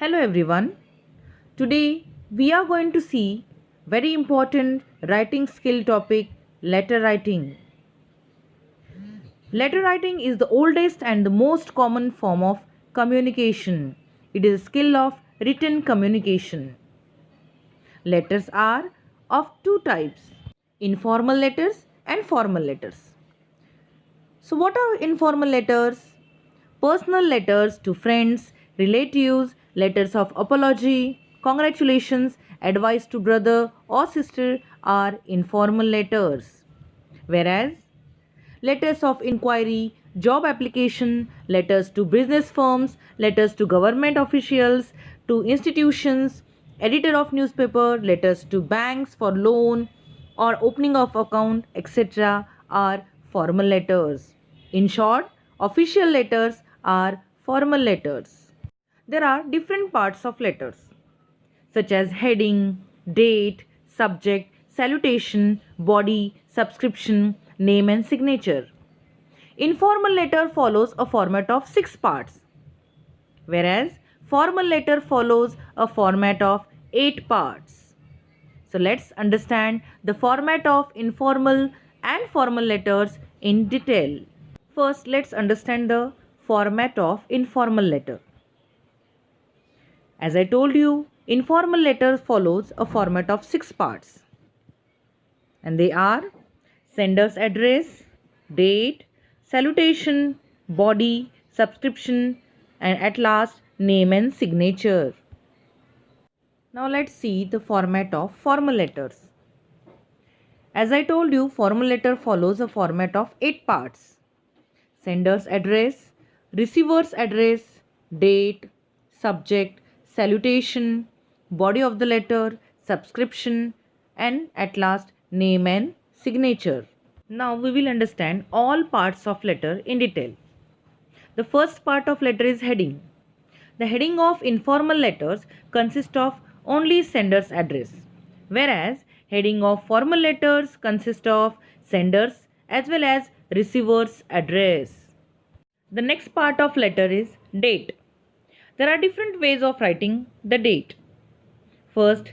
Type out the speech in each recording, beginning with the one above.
Hello everyone. Today we are going to see very important writing skill topic, letter writing. Letter writing is the oldest and the most common form of communication. It is a skill of written communication. Letters are of two types, informal letters and formal letters. So what are informal letters? Personal letters to friends, relatives, letters of apology, congratulations, advice to brother or sister are informal letters. Whereas letters of inquiry, job application, letters to business firms, letters to government officials, to institutions, editor of newspaper, letters to banks for loan or opening of account, etc. are formal letters. In short, official letters are formal letters. There are different parts of letters such as heading, date, subject, salutation, body, subscription, name and signature. Informal letter follows a format of 6 parts, whereas formal letter follows a format of 8 parts. So let's understand the format of informal and formal letters in detail. First, let's understand the format of informal letter. As I told you, informal letter follows a format of 6 parts. And they are sender's address, date, salutation, body, subscription, and at last name and signature. Now let's see the format of formal letters. As I told you, formal letter follows a format of 8 parts. Sender's address, receiver's address, date, subject, salutation, body of the letter, subscription, and at last name and signature. Now we will understand all parts of letter in detail. The first part of letter is heading. The heading of informal letters consists of only sender's address, whereas heading of formal letters consist of sender's as well as receiver's address. The next part of letter is date. There are different ways of writing the date. First,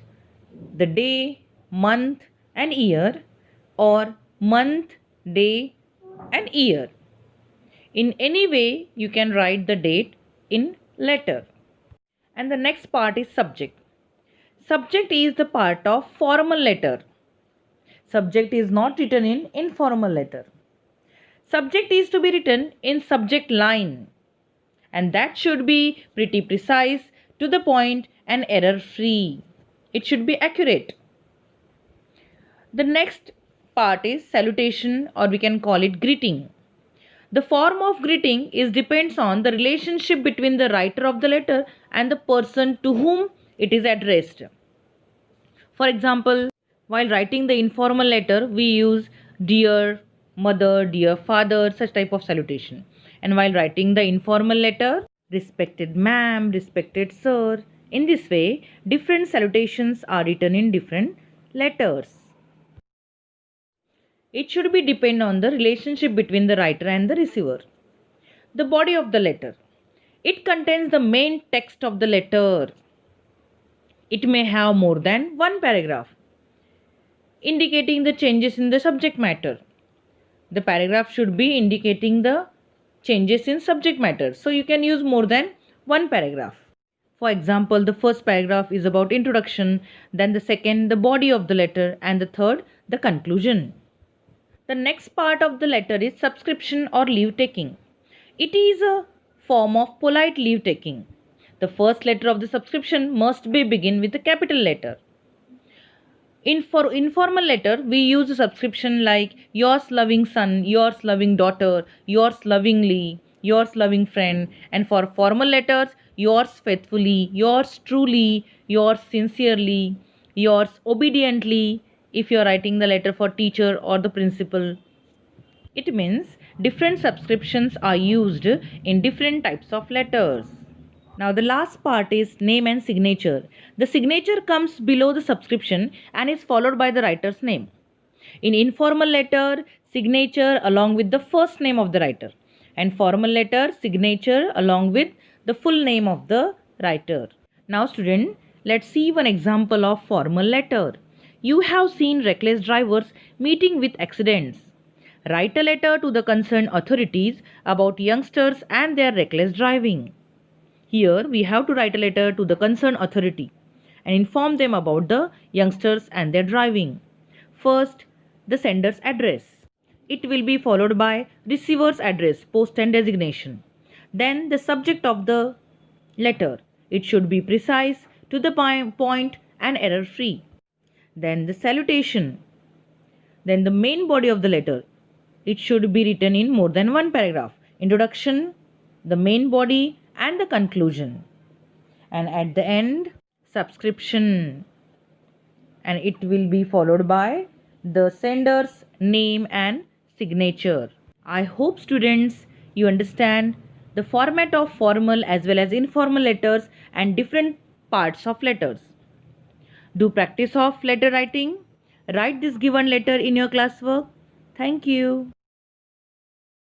the day, month and year, or month, day and year. In any way you can write the date in letter. And the next part is subject. Subject is the part of formal letter. Subject is not written in informal letter. Subject is to be written in subject line, and that should be pretty precise, to the point and error free. It should be accurate. The next part is salutation, or we can call it greeting. The form of greeting depends on the relationship between the writer of the letter and the person to whom it is addressed. For example, while writing the informal letter, we use dear mother, dear father, such type of salutation. And while writing the informal letter, respected ma'am, respected sir. In this way, different salutations are written in different letters. It should be depend on the relationship between the writer and the receiver. The body of the letter. It contains the main text of the letter. It may have more than one paragraph, indicating the changes in the subject matter. The paragraph should be indicating the changes in subject matter. So you can use more than one paragraph. For example, the first paragraph is about introduction, then the second, the body of the letter, and the third, the conclusion. The next part of the letter is subscription or leave taking. It is a form of polite leave taking. The first letter of the subscription must be begin with a capital letter. For informal letter, we use a subscription like yours loving son, yours loving daughter, yours lovingly, yours loving friend. And for formal letters, yours faithfully, yours truly, yours sincerely, yours obediently, if you are writing the letter for teacher or the principal. It means different subscriptions are used in different types of letters. Now the last part is name and signature. The signature comes below the subscription and is followed by the writer's name. In informal letter, signature along with the first name of the writer, and formal letter, signature along with the full name of the writer. Now student, let's see one example of formal letter. You have seen reckless drivers meeting with accidents. Write a letter to the concerned authorities about youngsters and their reckless driving. Here we have to write a letter to the concerned authority and inform them about the youngsters and their driving. First, the sender's address. It will be followed by receiver's address, post and designation. Then the subject of the letter. It should be precise, to the point and error free. Then the salutation. Then the main body of the letter. It should be written in more than one paragraph. Introduction, the main body and the conclusion. And at the end, subscription. And it will be followed by the sender's name and signature. I hope students you understand the format of formal as well as informal letters and different parts of letters. Do practice of letter writing. Write this given letter in your classwork. Thank you.